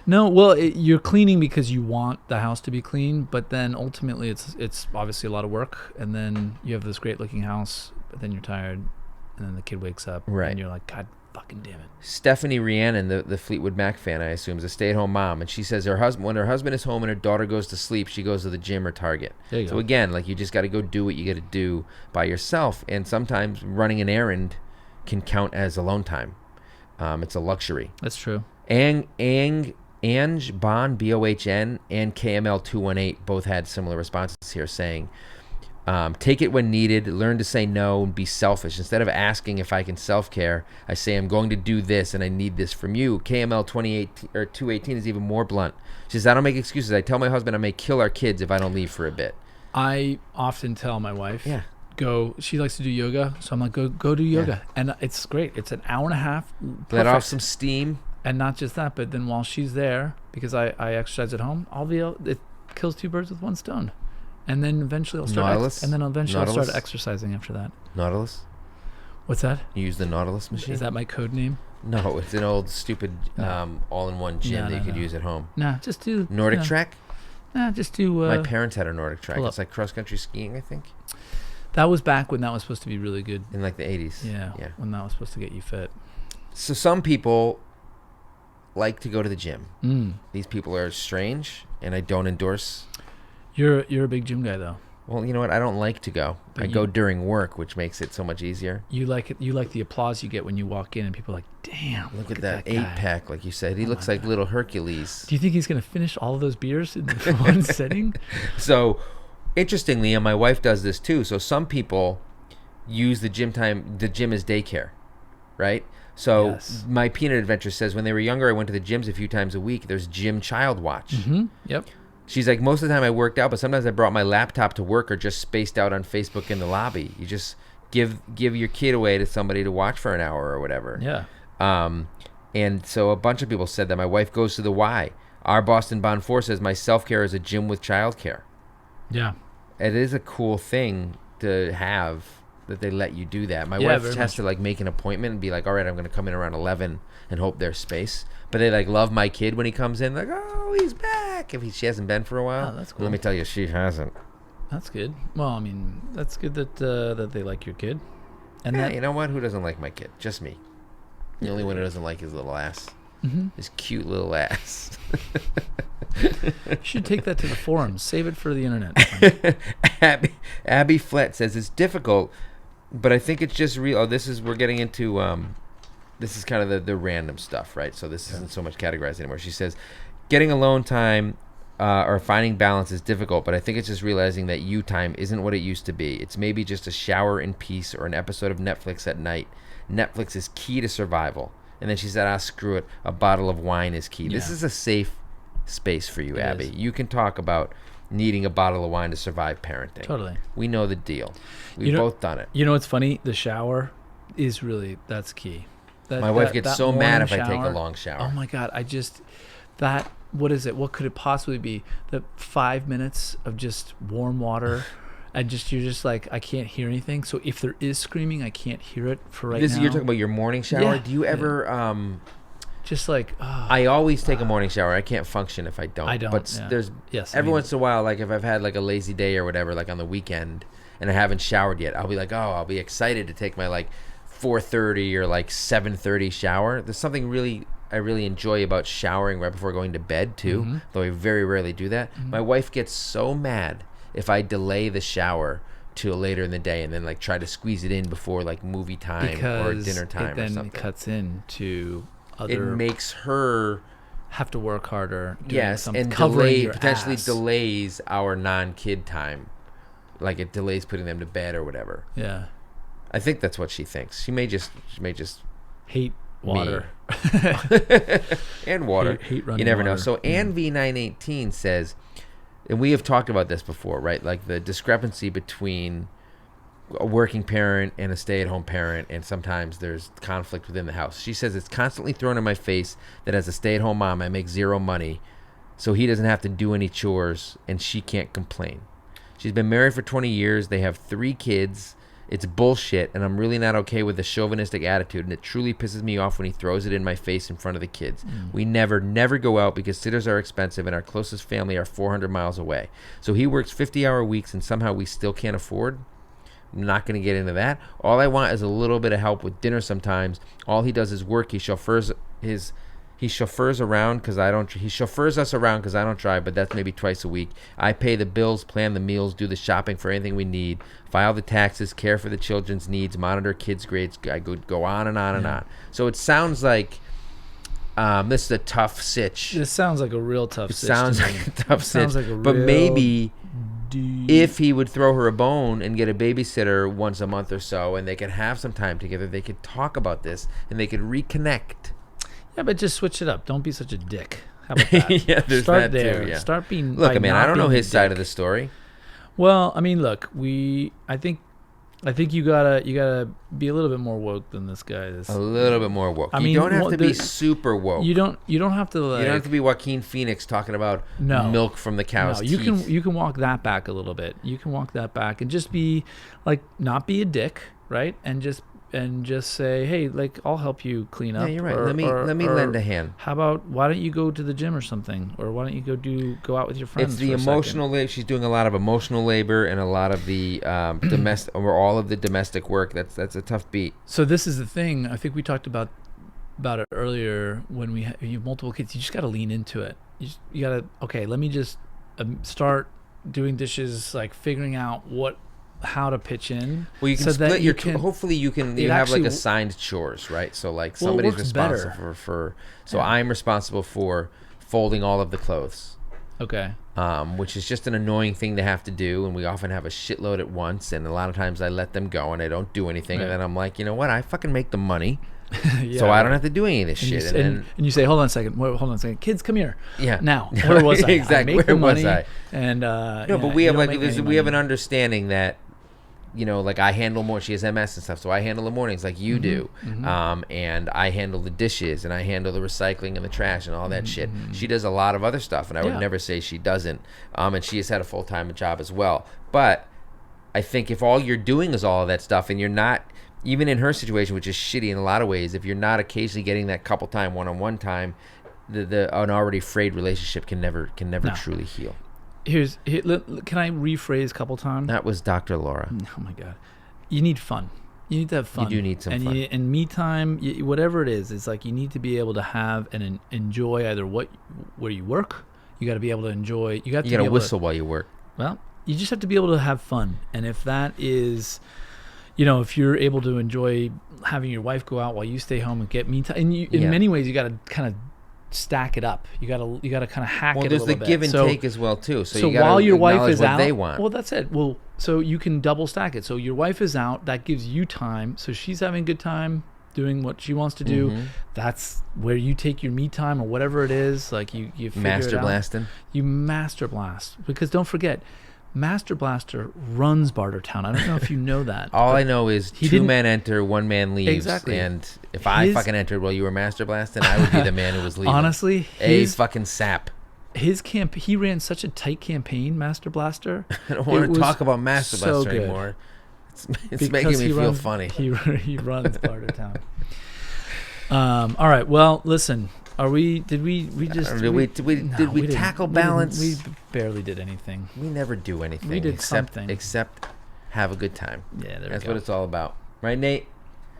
you're cleaning because you want the house to be clean, but then ultimately it's obviously a lot of work, and then you have this great looking house, but then you're tired, and then the kid wakes up, Right. and you're like, God fucking damn it. Stephanie Rhiannon, the Fleetwood Mac fan, I assume, is a stay-at-home mom, and she says when her husband is home and her daughter goes to sleep, she goes to the gym or Target. There you So go. again, like you just got to go do what you got to do by yourself, and sometimes running an errand can count as alone time. It's a luxury. That's true. Ange Bon, BOHN, and KML218 both had similar responses here, saying, take it when needed, learn to say no, and be selfish. Instead of asking if I can self-care, I say I'm going to do this and I need this from you. KML218 is even more blunt. She says, I don't make excuses. I tell my husband I may kill our kids if I don't leave for a bit. I often tell my wife, she likes to do yoga, so I'm like, go do yoga. And it's great. It's an hour and a half. Let off some steam. And not just that, but then while she's there, because I exercise at home, it kills two birds with one stone. And then eventually I'll start I'll start exercising after that. Nautilus? What's that? You use the Nautilus machine? Is that my code name? No, it's an old stupid all-in-one gym that you could use at home. Nah, just do Nordic Trek? Nah, just do my parents had a Nordic Trek. It's like cross-country skiing, I think. That was back when that was supposed to be really good. In like the 80s. Yeah. When that was supposed to get you fit. So some people like to go to the gym. These people are strange, and I don't endorse. You're a big gym guy, though. Well, you know what? I don't like to go. But I go during work, which makes it so much easier. You like it. You like the applause you get when you walk in, and people are like, "Damn, look at that 8-pack!" Like you said, he looks like little Hercules. Do you think he's gonna finish all of those beers in one sitting? So, interestingly, and my wife does this too. So some people use the gym as daycare, right? So my Peanut Adventure says, when they were younger, I went to the gyms a few times a week. There's gym child watch. Yep. She's like, most of the time I worked out, but sometimes I brought my laptop to work or just spaced out on Facebook in the lobby. You just give your kid away to somebody to watch for an hour or whatever. Yeah. And so a bunch of people said that. My wife goes to the Y. Our Boston Bond 4 says, my self-care is a gym with childcare. Yeah. It is a cool thing to have, that they let you do that. My wife has to like make an appointment and be like, all right, I'm going to come in around 11 and hope there's space. But they like love my kid when he comes in, like, oh, he's back. She hasn't been for a while. Oh, that's cool. Let me tell you, she hasn't. That's good. Well, I mean, that's good that they like your kid. And you know what? Who doesn't like my kid? Just me. The only one who doesn't like his little ass. His cute little ass. You should take that to the forums. Save it for the internet. Abby Flett says it's difficult, but I think it's just real. We're getting into this is kind of the random stuff, right? So this isn't so much categorized anymore. She says, getting alone time or finding balance is difficult, but I think it's just realizing that you time isn't what it used to be. It's maybe just a shower in peace or an episode of Netflix at night. Netflix is key to survival. And then she said, screw it. A bottle of wine is key. Yeah. This is a safe space for you, Abby. You can talk about needing a bottle of wine to survive parenting. Totally. We know the deal. We've both done it. You know what's funny? The shower is that's key. My wife gets so mad if I take a long shower. Oh my God. What is it? What could it possibly be? The 5 minutes of just warm water and you're just like, I can't hear anything. So if there is screaming, I can't hear it for now. You're talking about your morning shower? Yeah. Do you ever... just like... I always take a morning shower. I can't function if I don't. I don't. But there's... every once in a while, like if I've had like a lazy day or whatever, like on the weekend, and I haven't showered yet, I'll be like, I'll be excited to take my like 4:30 or like 7:30 shower. There's something I really enjoy about showering right before going to bed too, though I very rarely do that. My wife gets so mad if I delay the shower till later in the day and then like try to squeeze it in before like movie time or dinner time or something. It cuts into other... It makes her have to work harder. And potentially delays our non-kid time. Like it delays putting them to bed or whatever. Yeah. I think that's what she thinks. She may just hate water. And water. Hate running you never water. know. So Ann V918 says, and we have talked about this before, right? Like the discrepancy between a working parent and a stay-at-home parent, and sometimes there's conflict within the house. She says, it's constantly thrown in my face that as a stay-at-home mom, I make zero money, so he doesn't have to do any chores, and she can't complain. She's been married for 20 years. They have 3 kids. It's bullshit, and I'm really not okay with the chauvinistic attitude, and it truly pisses me off when he throws it in my face in front of the kids. We never go out because sitters are expensive, and our closest family are 400 miles away. So he works 50-hour weeks, and somehow we still can't afford. I'm not going to get into that. All I want is a little bit of help with dinner sometimes. All he does is work. He chauffeurs He chauffeurs around because I don't. He chauffeurs us around because I don't drive, but that's maybe twice a week. I pay the bills, plan the meals, do the shopping for anything we need, file the taxes, care for the children's needs, monitor kids' grades. I go on and on and on. So it sounds like this is a tough sitch. This sounds like a real tough sitch. Sounds like a tough sitch. Sounds like a but real maybe deep- if he would throw her a bone and get a babysitter once a month or so, and they could have some time together, they could talk about this and they could reconnect. Yeah, but just switch it up. Don't be such a dick. How about that? Yeah, there's Start that there. too. Yeah. Start being. Look, by I mean, not I don't know being his a side dick. of the story. Well, I mean, look, I think you gotta be a little bit more woke than this guy is. A little bit more woke. I You mean, don't have well, to be there- super woke. You don't have to like. You don't have to be Joaquin Phoenix talking about No. milk from the cow's No, you teeth. can walk that back a little bit. You can walk that back and just be like, not be a dick, right? And just say, hey, like, I'll help you clean Yeah, up. you're right. or- let me or lend a hand. How about why don't you go to the gym or something, or why don't you go out with your friends? It's the for a second? emotional labor. She's doing a lot of emotional labor and a lot of the domestic, or all of the domestic work. That's a tough beat. So this is the thing. I think we talked about it earlier. When you have multiple kids, you just got to lean into it. You got to, okay, let me just start doing dishes, like figuring out how to pitch in. Well, you can so that split you your. can- Hopefully, you can. it You have like actually- assigned chores, right? So like Well, it somebody's works better. responsible for. So Yeah. I'm responsible for folding all of the clothes. Okay. Which is just an annoying thing to have to do, and we often have a shitload at once, and a lot of times I let them go and I don't do anything, and Right. then I'm like, you know what? I fucking make the money, Yeah, so I don't right. have to do any of this And you, shit. s- And and, then, and you say, hold on a second. Hold on a second. Kids, come here. yeah, Now, where was I? Exactly. I make Where the was money, I? And no, but we have like we have an understanding that, you know, like I handle more. She has MS and stuff, so I handle the mornings like you do, and I handle the dishes and I handle the recycling and the trash and all that shit. She does a lot of other stuff, and I would Yeah. never say she doesn't. And she has had a full-time job as well. But I think if all you're doing is all of that stuff, and you're not, even in her situation, which is shitty in a lot of ways, if you're not occasionally getting that couple time, one-on-one time, an already frayed relationship can never No. truly heal. Can I rephrase a couple times? That was Dr. Laura. Oh my god, you need fun. You need to have fun. do need some and fun. And me time, whatever it is, it's like you need to be able to have and enjoy either where you work. You got to be able to enjoy. You got to You be gotta able whistle while you work. Well, you just have to be able to have fun, and if that is, if you're able to enjoy having your wife go out while you stay home and get me time, and in Yeah. many ways you got to kind of stack it up. You got to kind of hack Well, it a there's little the bit. give and So- take as well too. So, so you gotta while your wife acknowledge is what out, they want. well, that's it. Well, so you can double stack it. So your wife is out, that gives you time. So she's having a good time doing what she wants to do. Mm-hmm. That's where you take your me time or whatever it is. Like you figure Master it out. blasting. You master blast, because don't forget, Master Blaster runs Bartertown. I don't know if you know that. All but I know is he 2 didn't- men enter, 1 man leaves. Exactly. And if I His- fucking entered while you were master blasting, I would be the man who was leaving. honestly, a his fucking sap. he ran such a tight campaign, Master Blaster. I don't It want to was talk about master so blaster good. anymore. It's Because making me he feel runs- funny. He runs Bartertown. All right. Well, listen. Did we Did we didn't. tackle We didn't. balance? We barely did anything. We never do anything. We did except, something. Except have a good time. Yeah, there That's we go. what it's all about. Right, Nate?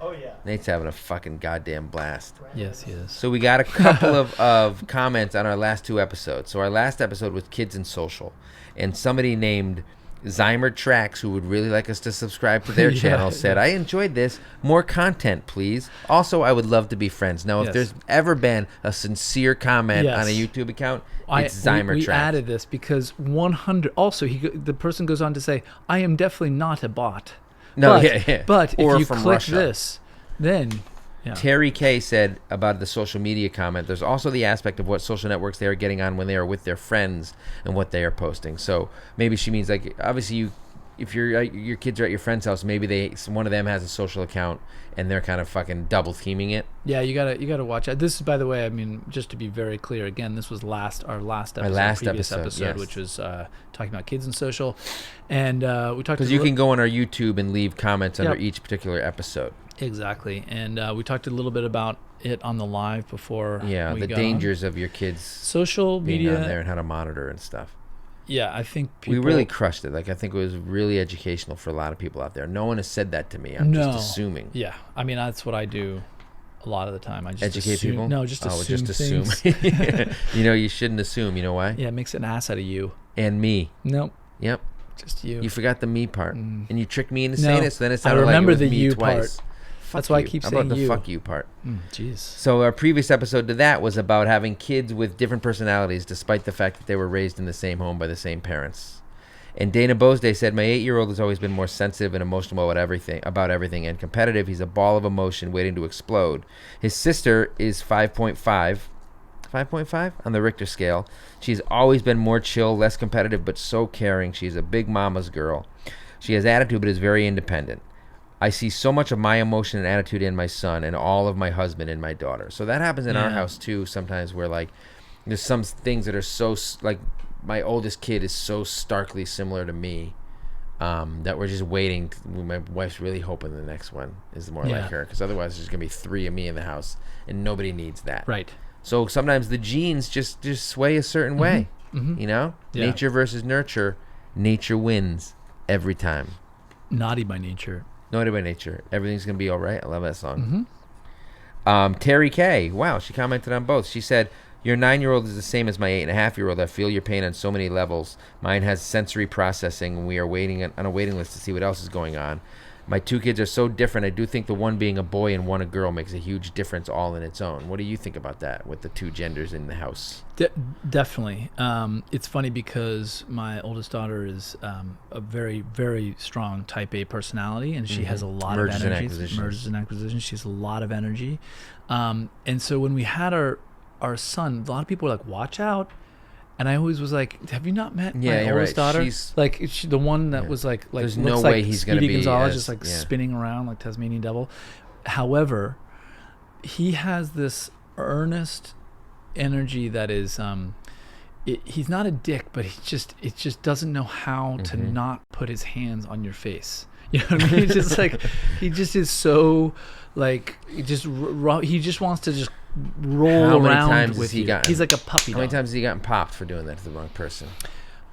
Oh yeah. Nate's having a fucking goddamn blast. Yes, he is. So we got a couple of comments on our last 2 episodes. So our last episode was Kids and Social. And somebody named Zymer Tracks, who would really like us to subscribe to their Yeah. channel, said, I enjoyed this. More content, please. Also, I would love to be friends. Now, if Yes. there's ever been a sincere comment Yes. on a YouTube account, it's Zymer we Tracks. added this because 100. Also, the person goes on to say, "I am definitely not a bot." No, but, yeah. But Or if you from click Russia. this, then yeah. Terry K said about the social media comment, there's also the aspect of what social networks they are getting on when they are with their friends and what they are posting. So maybe she means, like, obviously if your kids are at your friend's house, maybe one of them has a social account and they're kind of fucking double teaming it. Yeah, you gotta watch it. This is, by the way, I mean, just to be very clear, again, this was our last episode, previous episode, yes. which was talking about kids and social, and we talked Because you can go on our YouTube and leave comments under Yep. each particular episode. exactly, and we talked a little bit about it on the live before. Yeah, we the got dangers of your kids on. Social being media. on there and how to monitor and stuff. Yeah, I think people. We really crushed it. Like, I think it was really educational for a lot of people out there. No one has said that to me. I'm No. just assuming. Yeah, I mean that's what I do a lot of the time. I just Educate assume, people? No, just Oh, assume just assume. things. You know, you shouldn't assume. You know why? Yeah, it makes an ass out of you. And me. Nope, Yep. just you. You forgot the me part. And you tricked me into No, saying it, so then it I sounded like it remember was the me you twice. part. Fuck That's why I you. keep How saying about the you. fuck you part? Jeez. So our previous episode to that was about having kids with different personalities despite the fact that they were raised in the same home by the same parents. And Dana Bosday said, my 8-year-old has always been more sensitive and emotional about everything and competitive. He's a ball of emotion waiting to explode. His sister is 5.5 on the Richter scale. She's always been more chill, less competitive, but so caring. She's a big mama's girl. She has attitude, but is very independent. I see so much of my emotion and attitude in my son and all of my husband and my daughter. So that happens in our house too sometimes, where like there's some things that are so like my oldest kid is so starkly similar to me that we're just waiting. My wife's really hoping the next one is more like her, because otherwise there's going to be 3 of me in the house and nobody needs that. Right. So sometimes the genes just sway a certain way, you know? Yeah. Nature versus nurture. Nature wins every time. Naughty by nature. Naughty by nature. Everything's going to be all right. I love that song. Terry K. Wow, she commented on both. She said, your 9-year-old is the same as my 8.5-year-old. I feel your pain on so many levels. Mine has sensory processing, and we are waiting on a waiting list to see what else is going on. My 2 kids are so different. I do think the one being a boy and one a girl makes a huge difference all in its own. What do you think about that with the 2 genders in the house? Definitely. It's funny because my oldest daughter is a very, very strong type A personality, and she has a lot of energy. Mergers and acquisitions. She has a lot of energy. And so when we had our son, a lot of people were like, watch out. And I always was like, have you not met my oldest daughter? She's like the one that was like there's looks no like way he's going to be Gonzalez, just like spinning around like Tasmanian devil. However, he has this earnest energy that is he's not a dick, but it just doesn't know how to not put his hands on your face. You know what I mean? It's just like he just is so like he just wants to just roll around with you. He's like a puppy. How many times has he gotten popped for doing that to the wrong person?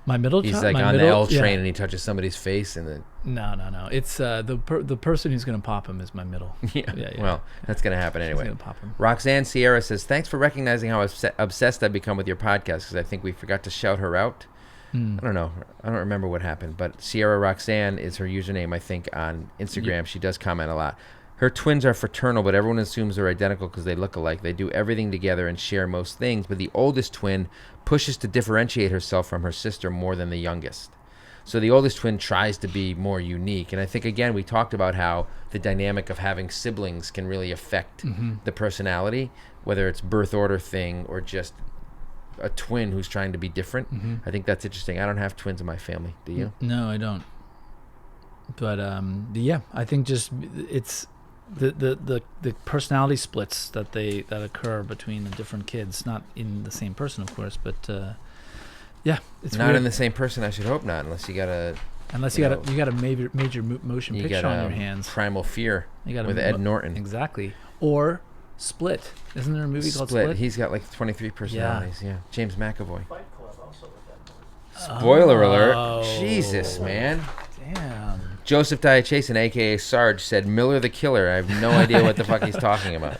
My middle child. He's like on the L train and he touches somebody's face and then. No. It's the person who's gonna pop him is my middle. Yeah. Well, that's gonna happen anyway. He's gonna pop him. Roxanne Sierra says, "Thanks for recognizing how obsessed I've become with your podcast, because I think we forgot to shout her out. I don't know. I don't remember what happened, but Sierra Roxanne is her username, I think, on Instagram. Yeah. She does comment a lot. Her twins are fraternal, but everyone assumes they're identical because they look alike. They do everything together and share most things, but the oldest twin pushes to differentiate herself from her sister more than the youngest. So the oldest twin tries to be more unique. And I think, again, we talked about how the dynamic of having siblings can really affect the personality, whether it's birth order thing or just a twin who's trying to be different. I think that's interesting. I don't have twins in my family. Do you? No, I don't. But yeah, I think just it's the personality splits that occur between the different kids, not in the same person, of course, but yeah, it's not weird. In the same person. I should hope not, unless you got a major motion picture on your hands. Primal Fear with Ed Norton. Exactly. Or Split. Isn't there a movie called Split? He's got like 23 personalities. Yeah. James McAvoy. Fight Club also with that movie. Spoiler alert. Jesus, man. Damn. Joseph Diachason, a.k.a. Sarge, said, Miller the Killer. I have no idea what the fuck he's talking about.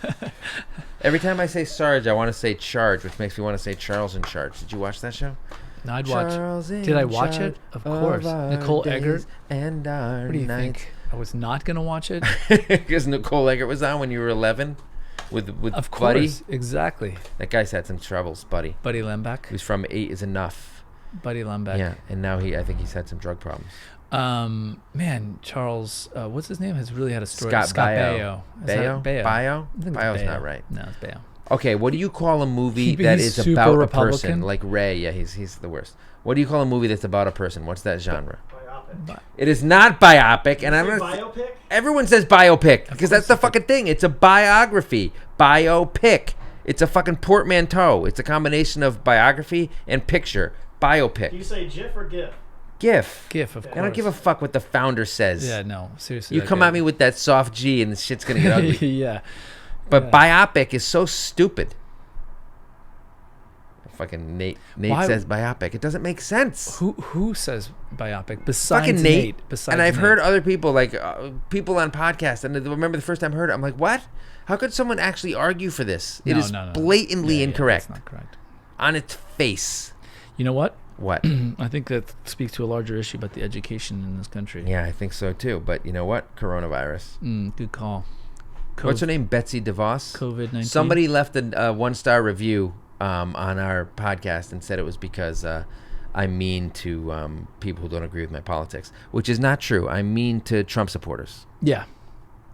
Every time I say Sarge, I want to say Charge, which makes me want to say Charles in Charge. Did you watch that show? No, I'd watch. Did I watch it? Of course. Nicole Eggert. And what do you think? I was not going to watch it. Because Nicole Eggert was on when you were 11 with of Buddy. Course, exactly. That guy's had some troubles, Buddy. Buddy Lembeck. Who's from 8 is Enough. Buddy Lembeck. Yeah, and now I think he's had some drug problems. Man, Charles, what's his name? Has really had a story. Scott Baio. Baio? Baio? Baio's not right. No, it's Baio. Okay, what do you call a movie that is about a person? Like Ray, yeah, he's the worst. What do you call a movie that's about a person? What's that genre? Biopic. It is not biopic, and I'm biopic? Everyone says biopic because that's the fucking thing. It's a biography. Biopic. It's a fucking portmanteau. It's a combination of biography and picture. Biopic. Do you say GIF or GIF? GIF, of course. I don't give a fuck what the founder says. Yeah, no, seriously. You come at me with that soft G and the shit's gonna get ugly. Yeah. But biopic is so stupid. Fucking Nate. Nate Why- says biopic. It doesn't make sense. Who says biopic besides Fucking Nate. Besides And I've Nate. heard other people, like people on podcasts, and I remember the first time I heard it, I'm like, what? How could someone actually argue for this? It is No. blatantly Yeah, incorrect. that's not correct. On its face. You know what? What? I think that speaks to a larger issue about the education in this country. Yeah, I think so too. But you know what? Coronavirus. Good call. What's her name? Betsy DeVos? COVID-19. Somebody left a 1-star review on our podcast and said it was because I'm mean to people who don't agree with my politics, which is not true. I'm mean to Trump supporters, Yeah.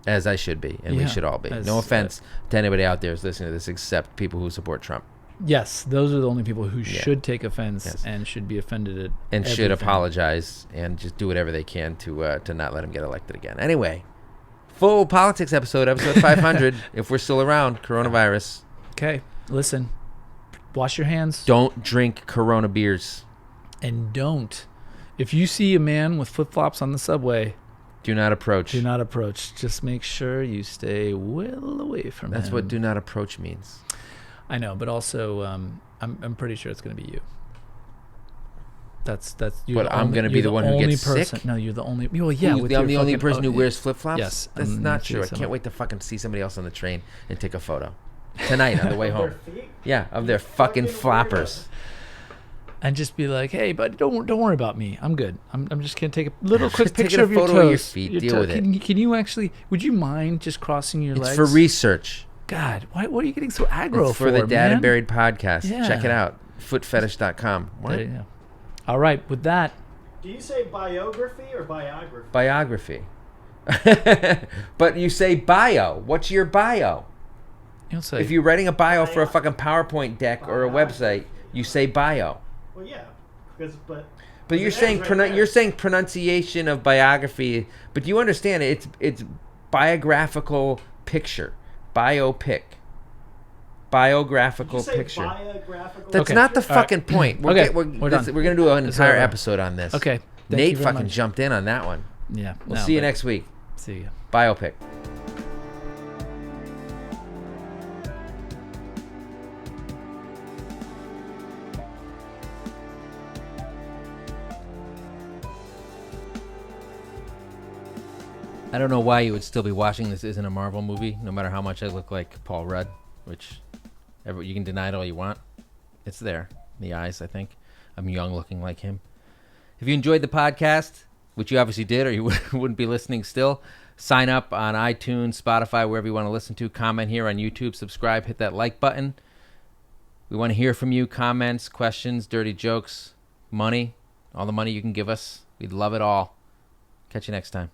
as I should be, and we Yeah, should all be. as- No offense to anybody out there who's listening to this, except people who support Trump Yes, those are the only people who Yeah. should take offense Yes. and should be offended at and should everything. apologize and just do whatever they can to not let him get elected again. Anyway, full politics episode 500. If we're still around, coronavirus. Okay, listen. Wash your hands Don't drink Corona beers. and don't. If you see a man with flip-flops on the subway, Do not approach. do not approach. Just make sure you stay well away from him. That's what do not approach means. I know, but also I'm pretty sure it's going to be you. That's you. But I'm gonna be the one who gets sick? No, you're the only. Well, yeah, Who, with I'm your the only fucking- person who oh, wears flip-flops? Yes, That's I'm not seeing true. I someone. can't wait to fucking see somebody else on the train and take a photo. Tonight on the way Their home. feet? Yeah, of their fucking Fucking floppers. and just be like, "Hey, bud, don't worry about me. I'm good. I'm just gonna take a little quick Just taking picture a of your photo of your toes. feet. Deal with it. Can you actually? Would you mind just crossing your It's legs? for research. God, what are you getting so aggro It's for the Dad man? and Buried podcast. Check Yeah. it out. Footfetish.com. What? There you go. All right, with that, Do you say biography or biography? Biography. But you say bio. What's your bio? you'll say If you're writing a bio for a fucking PowerPoint deck or a website, you say bio. Well, yeah, because but But you're it saying ends right there. you're saying pronunciation of biography, but you understand it's biographical picture, biopic, Did biographical you say picture. biographical? That's Okay. not the All right. fucking point. We're, Okay, get- we're, we're this- done. we're gonna do an It's entire over. episode on this. Okay. Thank Nate you very fucking much. jumped in on that one. Yeah. We'll no, see you but- next week. See you. Biopic. I don't know why you would still be watching this isn't a Marvel movie, no matter how much I look like Paul Rudd, which you can deny it all you want. It's there in the eyes, I think. I'm young looking like him. If you enjoyed the podcast, which you obviously did or you wouldn't be listening still, sign up on iTunes, Spotify, wherever you want to listen to. Comment here on YouTube, subscribe, hit that like button. We want to hear from you. Comments, questions, dirty jokes, money, all the money you can give us. We'd love it all. Catch you next time.